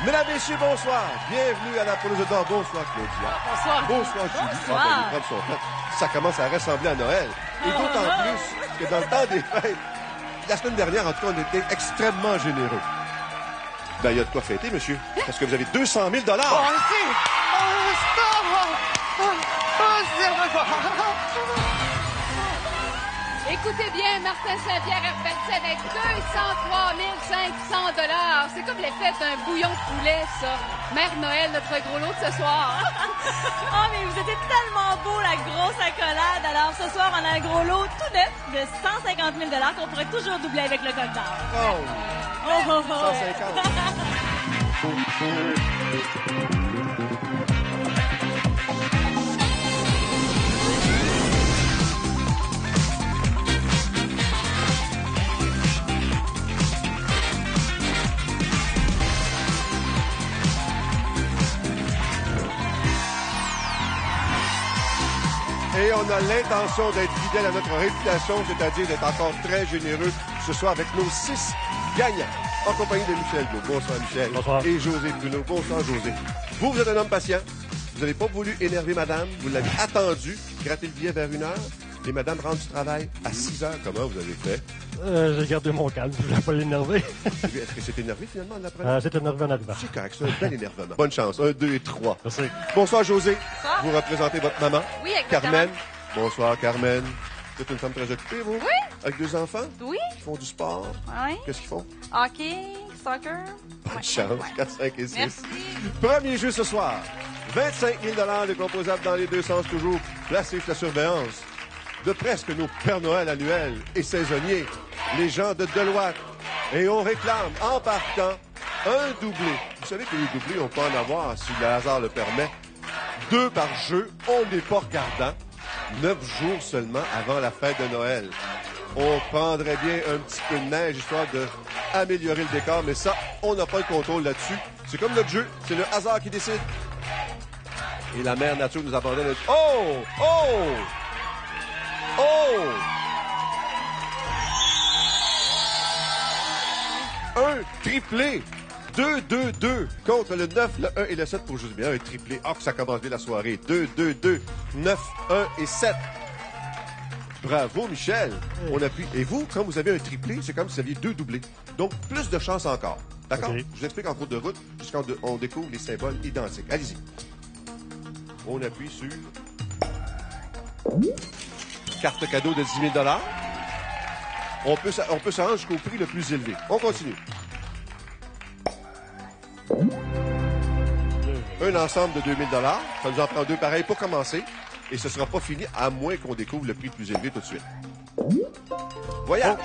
Mesdames, Messieurs, bonsoir. Bienvenue à la Pelouse d'or. Bonsoir, Claudia. Bonsoir. Bonsoir, Julie. Bonsoir. Ah, ben, les son temps. Ça commence à ressembler à Noël. Et d'autant plus que dans le temps des fêtes, la semaine dernière, en tout cas, on était extrêmement généreux. Ben, il y a de quoi fêter, monsieur. Parce que vous avez 200 000 $. Écoutez bien, Martin Saint-Pierre repartit avec 203 500 $. C'est comme l'effet d'un bouillon de poulet, ça. Mère Noël, notre gros lot de ce soir. Oh, mais vous étiez tellement beau, la grosse accolade. Alors, ce soir, on a un gros lot tout neuf de 150 000 $ qu'on pourrait toujours doubler avec le code d'or. Oh! 150. Et on a l'intention d'être fidèle à notre réputation, c'est-à-dire d'être encore très généreux ce soir avec nos 6 gagnants. En compagnie de Michel Blou. Bonsoir, Michel. Bonsoir. Et José Bruno. Bonsoir, José. Vous êtes un homme patient. Vous n'avez pas voulu énerver madame. Vous l'avez attendu, gratter le billet vers 1h. Et madame rentre du travail à 6h. Comment vous avez fait? J'ai gardé mon calme, je voulais pas l'énerver. Est-ce que c'est énervé finalement en apprenant? C'est énervé en arrivant. C'est correct, c'est un bel énervement. Bonne chance. 1, 2 et 3. Merci. Bonsoir, José. Bonsoir. Vous représentez votre maman. Oui, exactement. Carmen. Bonsoir, Carmen. Vous êtes une femme très occupée, vous? Oui. Avec 2 enfants? Oui. Ils font du sport. Oui. Qu'est-ce qu'ils font? Hockey, soccer. Bonne Ouais, chance. ouais. 4, 5 et 6. Merci. Premier jeu ce soir. 25 000 $ de composables dans les deux sens toujours. Placés sous la surveillance de presque nos Pères Noël annuels et saisonniers, les gens de Deloitte. Et on réclame, en partant, un doublé. Vous savez que les doublés, on peut en avoir, si le hasard le permet. 2 par jeu, on n'est pas regardant. 9 jours seulement avant la fête de Noël. On prendrait bien un petit peu de neige, histoire d'améliorer le décor, mais ça, on n'a pas le contrôle là-dessus. C'est comme notre jeu, c'est le hasard qui décide. Et la mère nature nous abandonne. Oh! Oh! Oh! Un triplé. 2, 2, 2 contre le 9, le 1 et le 7 pour juste bien un triplé. Ah, que ça commence bien la soirée. 2, 2, 2, 9, 1 et 7. Bravo, Michel. On appuie. Et vous, quand vous avez un triplé, c'est comme si vous aviez 2 doublés. Donc, plus de chance encore. D'accord? OK. Je vous explique en cours de route jusqu'à on découvre les symboles identiques. Allez-y. On appuie sur carte cadeau de 10 000 $. On peut se rendre jusqu'au prix le plus élevé. On continue. Un ensemble de 2 000 $. Ça nous en prend 2 pareils pour commencer. Et ce ne sera pas fini à moins qu'on découvre le prix le plus élevé tout de suite. Voyage.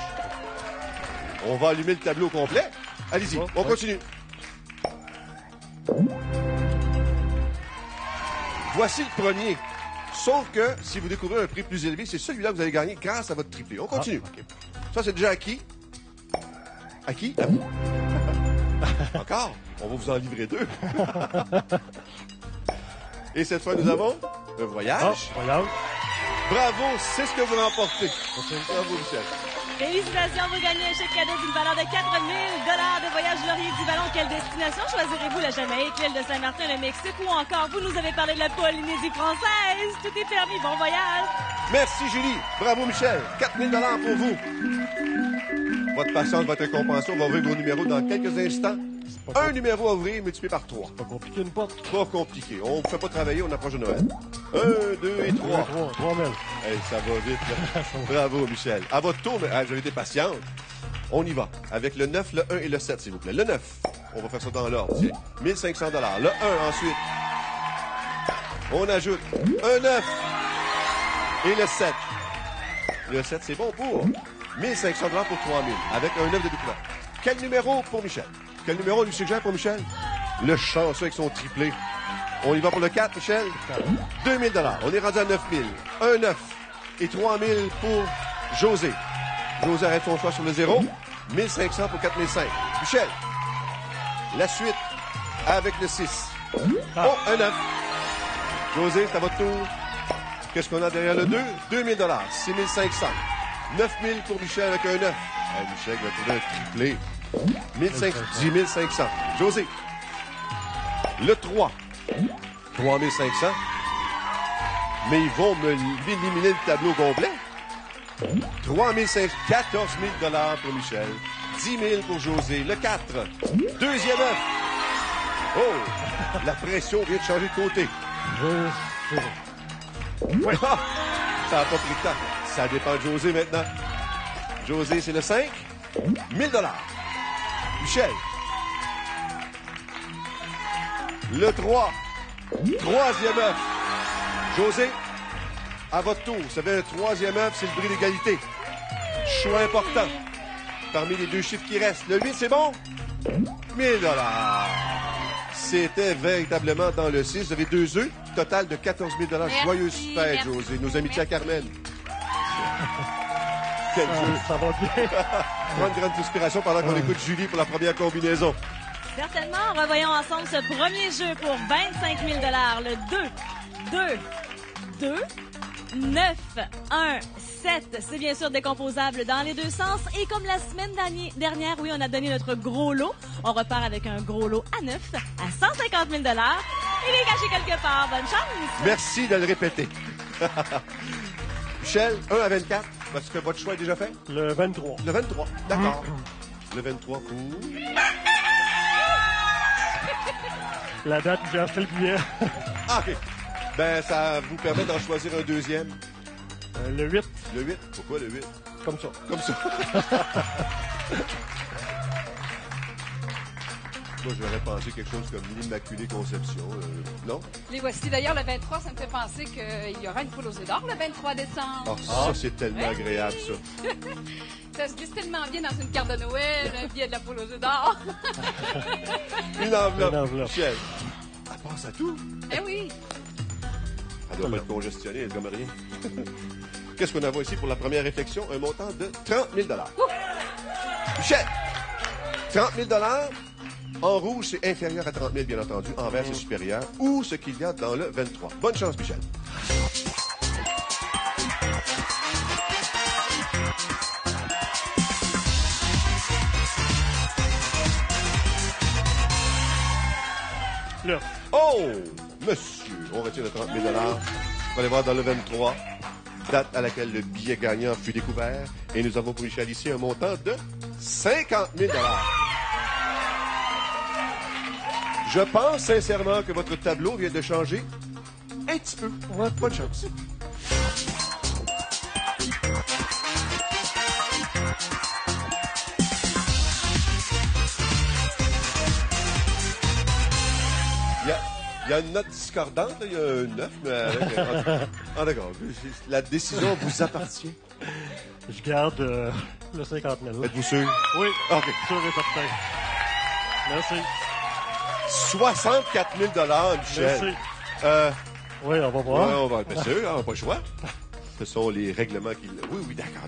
On va allumer le tableau complet. Allez-y, on continue. Voici le premier. Sauf que si vous découvrez un prix plus élevé, c'est celui-là que vous allez gagner grâce à votre triplé. On continue. OK. Ça, c'est déjà acquis. Acquis? À vous. Encore? On va vous en livrer 2. Et cette fois, nous avons un voyage. Voyage. Bravo, c'est ce que vous remportez. Bravo, Michel. Félicitations, vous gagnez un chèque cadeau d'une valeur de 4 000 $ de voyage Laurier du Ballon. Quelle destination choisirez-vous? La Jamaïque, l'île de Saint-Martin, le Mexique ou encore vous nous avez parlé de la Polynésie française? Tout est permis. Bon voyage! Merci, Julie. Bravo, Michel. 4 000 $ pour vous. Votre patience va être récompensée. On va ouvrir vos numéros dans quelques instants. Un numéro à ouvrir multiplié par 3. Pas compliqué une porte. Pas compliqué. On ne fait pas travailler, on approche de Noël. 1, 2 et 3. 3 000. Hey, ça va vite, là. Bravo, Michel. À votre tour, mais vous avez été patiente. On y va. Avec le 9, le 1 et le 7, s'il vous plaît. Le 9. On va faire ça dans l'ordre. Tiens. 1 500 $. Le 1, ensuite. On ajoute un 9 et le 7. Le 7, c'est bon pour 1 500 $ pour 3 000. Avec un 9 de doublement. Quel numéro pour Michel? Quel numéro lui suggère pour Michel? Le chanceux avec son triplé. On y va pour le 4, Michel? 2 000 $. On est rendu à 9 000. Un 9 et 3 000 pour José. José arrête son choix sur le 0. 1 500 pour 4 500. Michel, la suite avec le 6. Oh, un 9. José, c'est à votre tour. Qu'est-ce qu'on a derrière le 2? 2 000 $. 6 500. 9 000 pour Michel avec un 9. Hey, Michel va trouver un triplé. 10 500. José. Le 3, 3500. Mais ils vont m'éliminer le tableau complet. 14 000 pour Michel. 10 000 pour José. Le 4, deuxième œuf. Oh, la pression vient de changer de côté. Oui. Ça n'a pas pris de temps. Ça dépend de José maintenant. José, c'est le 5, 1000 Michel. Le 3, troisième œuf. José, à votre tour. Vous savez, le troisième œuf, c'est le bris d'égalité. Choix important. Parmi les deux chiffres qui restent. Le 8, c'est bon? 1000 C'était véritablement dans le 6. Vous avez 2 œufs. Total de 14 000 Joyeuse fête, José. Nos amitiés à Carmen. Quel jeu. Ça va bien. Prends une grande inspiration pendant qu'on écoute Julie pour la première combinaison. Certainement. Revoyons ensemble ce premier jeu pour 25 000 le 2, 9, 1, 7. C'est bien sûr décomposable dans les deux sens. Et comme la semaine dernière, oui, on a donné notre gros lot. On repart avec un gros lot à 9, à 150 000 Il est caché quelque part. Bonne chance. Merci de le répéter. Michel, 1 à 24. Parce que votre choix est déjà fait? Le 23. Le 23. D'accord. Le 23 pour... La date où j'ai acheté le billet. Ah, OK. Ben, ça vous permet d'en choisir un deuxième. Le 8. Le 8. Pourquoi le 8? Comme ça. Comme ça. Moi, j'aurais pensé quelque chose comme l'Immaculée Conception. Non? Les voici. D'ailleurs, le 23, ça me fait penser qu'il y aura une poule aux œufs d'or le 23 décembre. Ah, ça, c'est tellement agréable, ça. Ça se glisse tellement bien dans une carte de Noël, un billet de la poule aux œufs d'or. Une enveloppe. Une enveloppe. Michel, elle passe à tout. Eh oui. Elle doit pas être congestionnée, elle comme rien. Qu'est-ce qu'on a ici pour la première réflexion? Un montant de 30 000 Michel, 30 000 En rouge, c'est inférieur à 30 000, bien entendu. En vert, c'est supérieur. Ou ce qu'il y a dans le 23. Bonne chance, Michel. Là. Oh! Monsieur, on retire le 30 000 On va aller voir dans le 23. Date à laquelle le billet gagnant fut découvert. Et nous avons pour Michel ici un montant de 50 000 Je pense sincèrement que votre tableau vient de changer un petit peu. Ouais. Bonne chance. Il y a une note discordante, là. Il y a un 9, mais avec... Ah, d'accord. La décision vous appartient. Je garde le 50 000. Êtes-vous sûr? Oui. OK. Sûr et certain. Merci. 64 000 Michel. Merci. Oui, on va voir. Ouais, on va bien sûr, on n'a pas le choix. Ce sont les règlements qui... Oui, d'accord.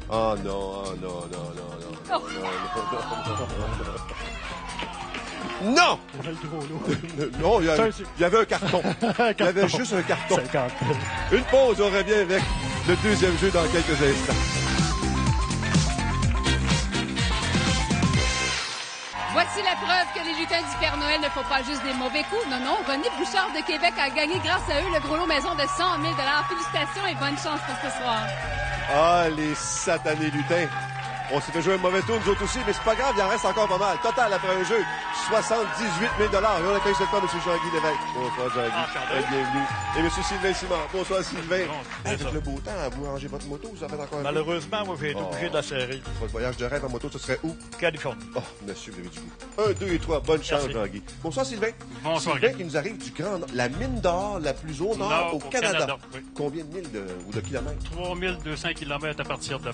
Oh non, oh non. Non! Il y avait le gros lot. Non, il y avait un carton. Il y avait juste un carton. 50 000. Une pause, on revient avec le deuxième jeu dans quelques instants. Voici la preuve que les lutins du Père Noël ne font pas juste des mauvais coups. Non, René Bouchard de Québec a gagné grâce à eux le gros lot maison de 100 000 Félicitations et bonne chance pour ce soir. Ah, les satanés lutins. On s'est fait jouer un mauvais tour, nous autres aussi, mais c'est pas grave, il en reste encore pas mal. Total, après un jeu, 78 000 Et on accueille ce temps, M. Jean-Guy Lévesque. Bonsoir, Jean-Guy. Bienvenue. Et M. Sylvain Simon. Bonsoir, Sylvain. Avec le beau temps, vous rangez votre moto, vous en faites encore un peu? Malheureusement, moi, j'ai été obligé de la serrer. Votre voyage de rêve en moto, ce serait où? Californie. Oh, monsieur, vous avez du goût. 1, 2 et 3. Bonne chance, Merci. Jean-Guy. Bonsoir, Sylvain. Bonsoir, Sylvain Guy. qui nous arrive du Grand Nord, la mine d'or la plus au nord Nord, au Canada. oui. Combien de milles ou de kilomètres? 3200 km à partir de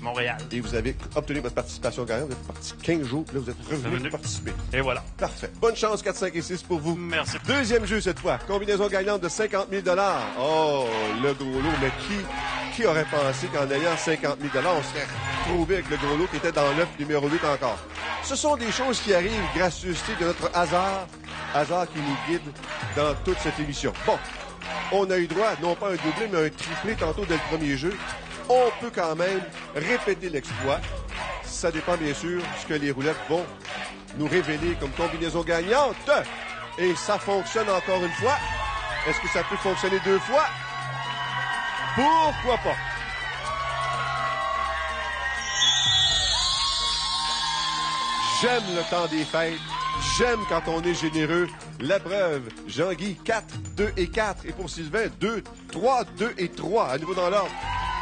Montréal. Et vous avez obtenu votre participation gagnante. Vous êtes parti 15 jours. Là, vous êtes revenu Revenu. participer. Et voilà. Parfait. Bonne chance, 4, 5 et 6 pour vous. Merci. Deuxième jeu cette fois. Combinaison gagnante de 50 000 Oh, le gros lot. Mais qui aurait pensé qu'en ayant 50 000 on serait retrouvé avec le gros lot qui était dans l'œuf numéro 8 encore? Ce sont des choses qui arrivent gracieuseté de notre hasard qui nous guide dans toute cette émission. Bon, on a eu droit, non pas à un doublé, mais à un triplé tantôt dès le premier jeu. On peut quand même répéter l'exploit. Ça dépend bien sûr ce que les roulettes vont nous révéler comme combinaison gagnante. Et ça fonctionne encore une fois. Est-ce que ça peut fonctionner 2 fois? Pourquoi pas? J'aime le temps des fêtes. J'aime quand on est généreux. La preuve, Jean-Guy, 4, 2 et 4. Et pour Sylvain, 2, 3, 2 et 3. À nouveau dans l'ordre.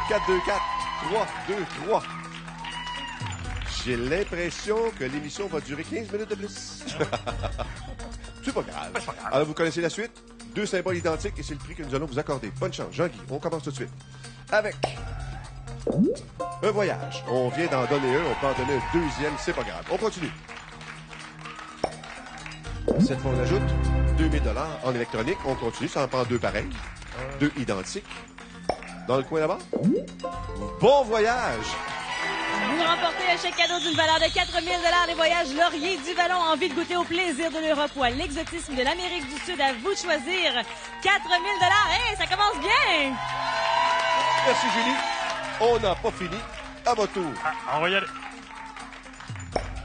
4, 2, 4, 3, 2, 3. J'ai l'impression que l'émission va durer 15 minutes de plus. C'est pas grave. Alors, vous connaissez la suite? 2 symboles identiques et c'est le prix que nous allons vous accorder. Bonne chance. Jean-Guy, on commence tout de suite. Avec un voyage. On vient d'en donner un, on peut en donner un deuxième, c'est pas grave. On continue. Cette fois, on ajoute 2000 $ en électronique. On continue, ça en prend 2 pareils. 2 identiques. Dans le coin là-bas. Bon voyage! Vous remportez un chèque cadeau d'une valeur de 4 000 $ les voyages Laurier du Vallon. Envie de goûter au plaisir de l'Europe ou à l'exotisme de l'Amérique du Sud. À vous de choisir. 4 000 $. Hey, ça commence bien! Merci, Julie. On n'a pas fini. À votre tour. Ah, on va y aller.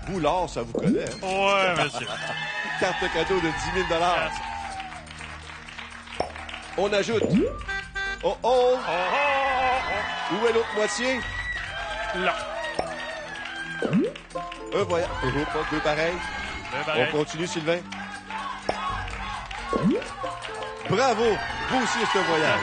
Boulard, ça vous connaît. Hein? Ouais, monsieur. Carte cadeau de 10 000 $. On ajoute. Oh oh! Où est l'autre moitié? Là. Un voyage. Pas 2 pareils. On continue, Sylvain. Bravo! Vous aussi, c'est un voyage.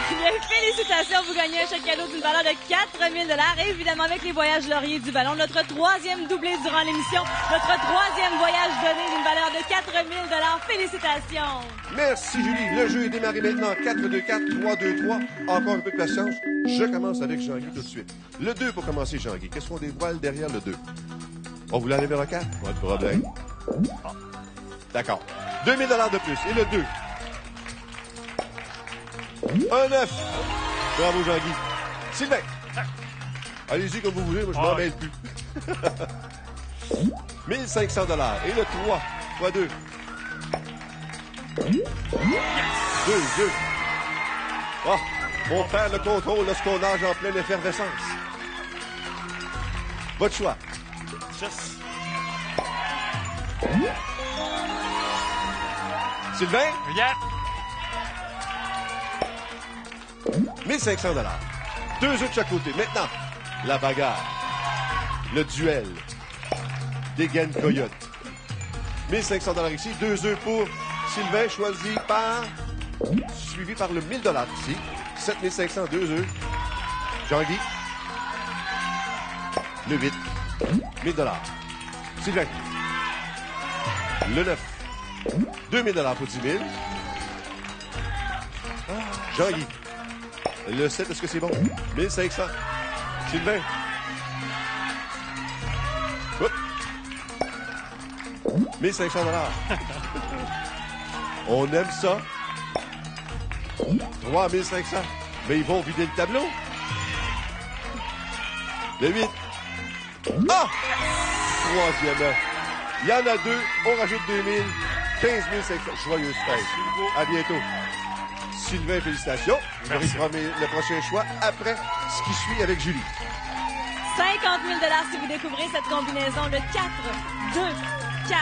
Bien, félicitations, vous gagnez un chèque cadeau d'une valeur de 4 000 $. Évidemment, avec les voyages Laurier du Vallon, notre 3e doublé durant l'émission, notre 3e voyage donné d'une valeur de 4 000 $. Félicitations! Merci, Julie. Le jeu est démarré maintenant. 4, 2, 4, 3, 2, 3. Encore un peu de patience. Je commence avec Jean-Guy tout de suite. Le 2 pour commencer, Jean-Guy. Qu'est-ce qu'on dévoile derrière le 2? On voulait aller vers le 4? Pas de problème. D'accord. 2 000 $ de plus. Et le 2? Un 9. Bravo, Jean-Guy. Sylvain. Allez-y comme vous voulez. Moi, je m'en mêle plus. 1 500 $. Et le 3? Fois 2. 2, 2. Oh, on perd le contrôle lorsqu'on nage en pleine effervescence. Votre choix. Juste. Sylvain? Yeah. 1 500 $. 2 œufs de chaque côté. Maintenant, la bagarre. Le duel. Des gaines coyotes. 1 500 $ ici. 2 œufs pour Sylvain, choisi par... Suivi par le 1 000 $ ici. 7 500, 2 œufs. Jean-Guy. Le 8. 1 000 $. Sylvain. Le 9. 2 000 $ pour 10 000. Jean-Guy. Le 7, est-ce que c'est bon? 1 500. Sylvain. Oups. 1 500 $. On aime ça. 3 500. Mais ils vont vider le tableau. Le 8. Ah! Troisième. Il y en a 2. On rajoute 2 000. 15 500. Joyeuse fête. À bientôt. Sylvain, félicitations. Vous aurez le prochain choix après ce qui suit avec Julie. 50 000 $ si vous découvrez cette combinaison. Le 4, 2, 4,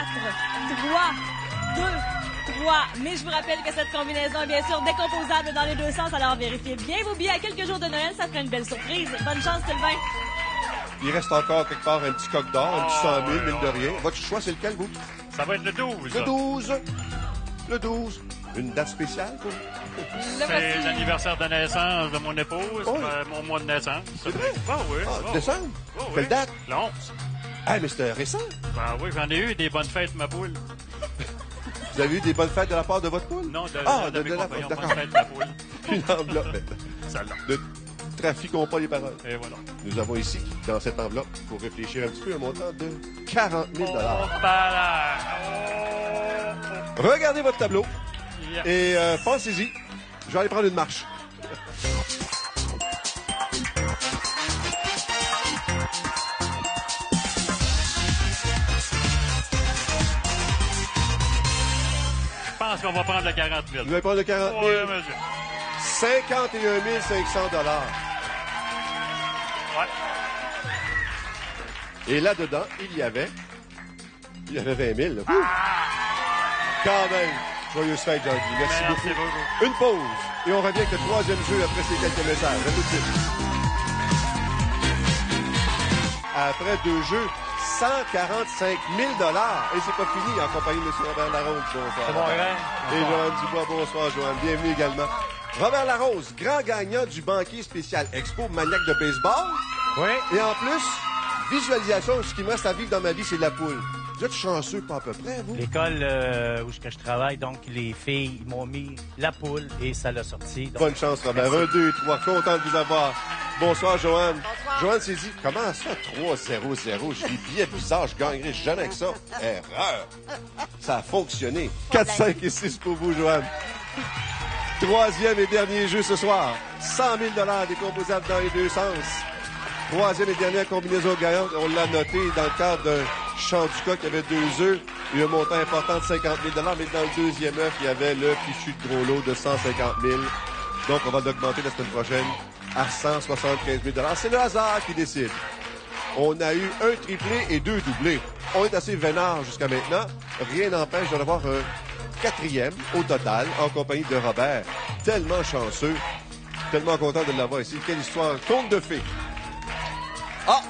3, 2, 3. Mais je vous rappelle que cette combinaison est bien sûr décomposable dans les 2 sens. Alors vérifiez bien vos billets. À quelques jours de Noël, ça ferait une belle surprise. Bonne chance, Sylvain. Il reste encore quelque part un petit coq d'or, un petit 100 000, mine de rien. Votre choix, c'est lequel, vous? Ça va être le 12. Le 12. Le 12. Une date spéciale, quoi? C'est l'anniversaire de naissance de mon épouse, Oh. mon mois de naissance. C'est vrai? Ah oui. Décembre? Oh, Quelle oui. date? Le 11. Ah, mais c'était récent. Ben oui, j'en ai eu des bonnes fêtes, ma poule. Vous avez eu des bonnes fêtes de la part de votre poule? Non, de de mes la compagnons, d'accord. bonnes fêtes, ma poule. Une enveloppe. Celle-là. Ne trafiquons pas les paroles. Et voilà. Nous avons ici, dans cette enveloppe, pour réfléchir un petit peu, un montant de 40 000 $. Regardez votre tableau Yeah. et pensez-y. Je vais aller prendre une marche. Je pense qu'on va prendre le 40 000. Vous allez prendre le 40 000. Oui, monsieur. 51 500 $. Ouais. Et là-dedans, il y avait Il y avait 20 000, là. Quand même. Joyeuse fête, Jean-Guy. Merci beaucoup. Une pause. Et on revient avec le troisième jeu après ces quelques messages. À tout de suite. Après 2 jeux, 145 000 $. Et c'est pas fini en compagnie de M. Robert Larose. Bonsoir. C'est bon, Robert. Et Joanne Dubois. Bonsoir, Joanne. Bienvenue également. Robert Larose, grand gagnant du banquier spécial Expo, maniaque de baseball. Oui. Et en plus, visualisation, ce qui me reste à vivre dans ma vie, c'est la poule. Vous êtes chanceux, pas à peu près, vous? L'école où je travaille, donc les filles ils m'ont mis la poule et ça l'a sorti. Donc... Bonne chance, Robert. 1, 2, 3. Content de vous avoir. Bonsoir, Joanne. Bonsoir. Joanne s'est dit, comment ça, 3-0-0? J'ai des billets bizarres, je gagnerai jamais avec ça. Erreur. Ça a fonctionné. 4, 5 et 6 pour vous, Joanne. Troisième et dernier jeu ce soir. 100 000 $ décomposables dans les deux sens. Troisième et dernière combinaison gagnante. On l'a noté dans le cadre d'un champ du coq. Il y avait 2 œufs. Il y a un montant important de 50 000 $. Mais dans le deuxième œuf, il y avait le fichu de gros lot de 150 000 $. Donc, on va l'augmenter la semaine prochaine à 175 000 $. C'est le hasard qui décide. On a eu un triplé et 2 doublés. On est assez vénard jusqu'à maintenant. Rien n'empêche d'en avoir un 4e au total en compagnie de Robert. Tellement chanceux. Tellement content de l'avoir ici. Quelle histoire. Conte de fées. Ah!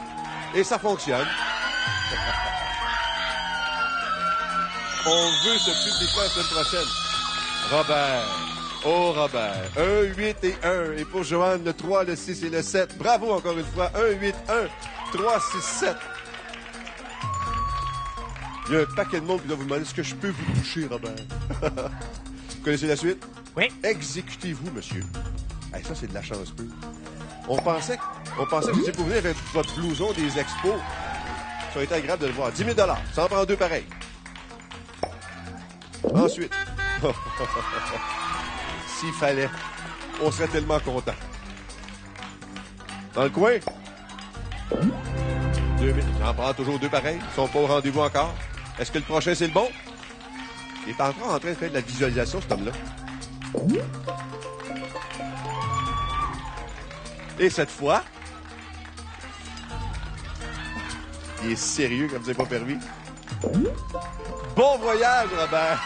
Et ça fonctionne. On veut ce public la semaine prochaine. Robert. Oh, Robert. 1, 8 et 1. Et pour Joanne, le 3, le 6 et le 7. Bravo encore une fois. 1, 8, 1, 3, 6, 7. Il y a un paquet de monde qui doit vous demander est-ce que je peux vous toucher, Robert? Vous connaissez la suite? Oui. Exécutez-vous, monsieur. Hey, ça, c'est de la chance pure. On pensait que vous étiez pour venir avec votre blouson des expos. Ça a été agréable de le voir. 10 000 $. Ça en prend 2 pareils. Ensuite. S'il fallait, on serait tellement content. Dans le coin. 2000. Ça en prend toujours 2 pareils. Ils sont pas au rendez-vous encore. Est-ce que le prochain, c'est le bon? Il est encore en train de faire de la visualisation, cet homme-là. Et cette fois, il est sérieux comme c'est pas permis. Bon voyage, Robert!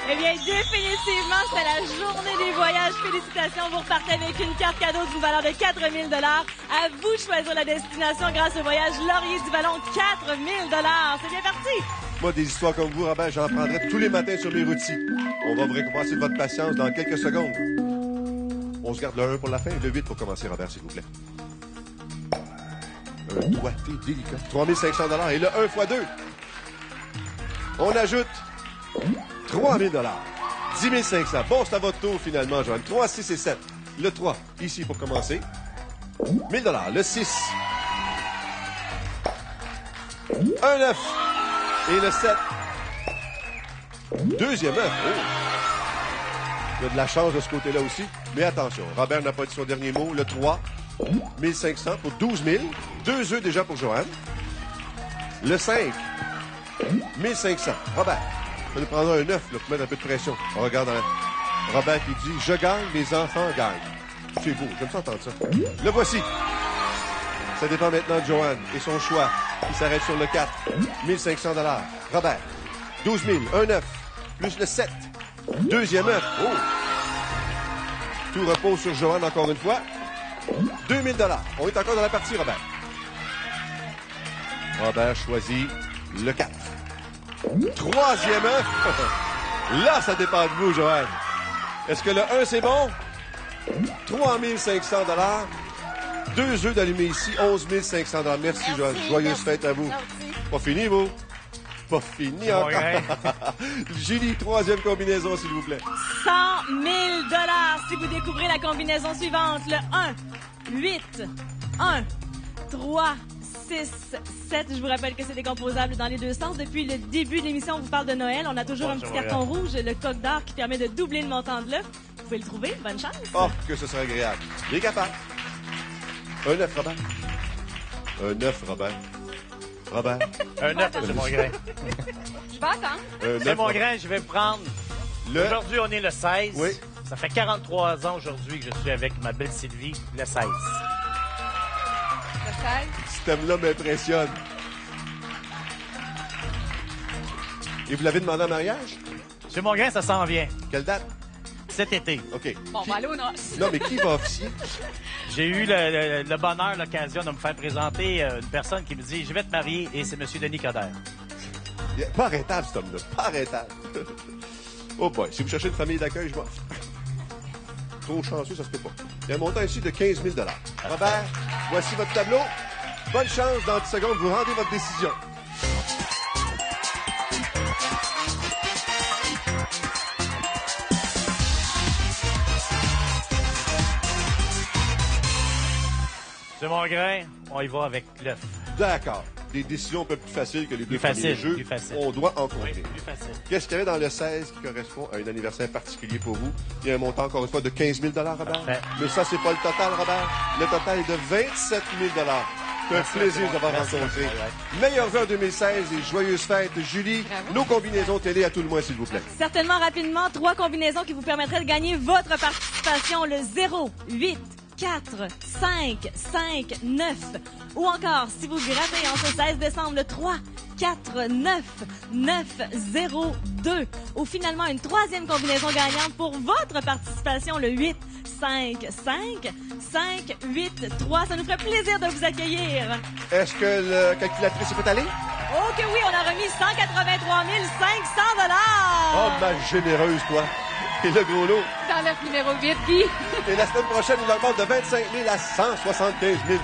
Eh bien, définitivement, c'était la journée des voyages. Félicitations, vous repartez avec une carte cadeau d'une valeur de 4 000 $. À vous de choisir la destination grâce au voyage Laurier du Ballon, 4 000 $. C'est bien parti! Moi, des histoires comme vous, Robert, j'en prendrai tous les matins sur mes rôtis. On va vous récompenser de votre patience dans quelques secondes. On se garde le 1 pour la fin et le 8 pour commencer, Robert, s'il vous plaît. Un doigté délicat. 3 500 $ et le 1 x 2. On ajoute 3 000 $. 10 500. Bon, c'est à votre tour, finalement, Joanne. 3, 6 et 7. Le 3, ici pour commencer. 1 000 $. Le 6. Un 9. Et le 7. Deuxième œuf. Oh. Il y a de la chance de ce côté-là aussi. Mais attention, Robert n'a pas dit son dernier mot. Le 3, 1500 pour 12 000. 2 œufs déjà pour Joanne. Le 5, 1500. Robert, ça nous prendra un 9 là, pour mettre un peu de pression. On regarde Robert qui dit « Je gagne, mes enfants gagnent ». C'est beau, j'aime ça entendre ça. Le voici. Ça dépend maintenant de Joanne et son choix. Il s'arrête sur le 4, 1500 $. Robert, 12 000, un 9, plus le 7. Deuxième œuf. Oh! Tout repose sur Joanne encore une fois. 2 000 $. On est encore dans la partie, Robert. Robert choisit le 4. Troisième œuf. Là, ça dépend de vous, Joanne. Est-ce que le 1, c'est bon? 3 500 $. 2 œufs d'allumés ici, 11 500 $. Merci, Joanne. Joyeuse fête à vous. Pas fini, vous? Pas fini encore. Julie, troisième combinaison, s'il vous plaît. 100 000 $ si vous découvrez la combinaison suivante. Le 1, 8, 1, 3, 6, 7. Je vous rappelle que c'est décomposable dans les deux sens. Depuis le début de l'émission, on vous parle de Noël. On a toujours un petit carton rouge, le coq d'or, qui permet de doubler le montant de l'œuf. Vous pouvez le trouver. Bonne chance. Oh, que ce serait agréable. Il est capable. Un 9, Robert. Un 9, Robert. Robert. Un 9, c'est mon grain. Je vais attendre. C'est mon grain, je vais me prendre. Aujourd'hui, on est le 16. Oui. Ça fait 43 ans aujourd'hui que je suis avec ma belle Sylvie, le 16. Le 16. Ce thème-là m'impressionne. Et vous l'avez demandé en mariage? Monsieur Mongrain, ça s'en vient. Quelle date? Cet été. OK. Bon, on va aller aux noces. Non, mais qui va officier? J'ai eu le bonheur, l'occasion de me faire présenter une personne qui me dit « Je vais te marier » et c'est Monsieur Denis Coderre. Pas arrêtable, cet homme-là. Pas arrêtable. Oh boy, si vous cherchez une famille d'accueil, je m'offre. Trop chanceux, ça se peut pas. Il y a un montant ici de 15 000 Robert, voici votre tableau. Bonne chance, dans 10 secondes, vous rendez votre décision. Monsieur Mongrain, on y va avec l'œuf. D'accord. Des décisions un peu plus faciles que les deux premiers jeux. Plus facile. On doit en compter. Oui, plus facile. Qu'est-ce qu'il y avait dans le 16 qui correspond à un anniversaire particulier pour vous? Il y a un montant, encore une fois, de 15 000 Robert. Parfait. Mais ça, c'est pas le total, Robert. Le total est de 27 000 C'est un plaisir de vous avoir rencontré. Meilleur vœu en 2016 et joyeuses fêtes, Julie. Bravo. Nos combinaisons télé à tout le moins, s'il vous plaît. Certainement, rapidement, 3 combinaisons qui vous permettraient de gagner votre participation. Le 0, 8, 4, 5, 5, 9. Ou encore, si vous grattez en ce 16 décembre, le 3, 4, 9, 9, 0, 2. Ou finalement, une troisième combinaison gagnante pour votre participation, le 8, 5, 5, 5, 8, 3. Ça nous ferait plaisir de vous accueillir. Est-ce que la calculatrice est allée? Oh que oui, on a remis 183 500 Oh, ma généreuse, toi. Et le gros lot. Dans l'œuf numéro 8, Guy. Et la semaine prochaine, il augmente de 25 000 à 175 000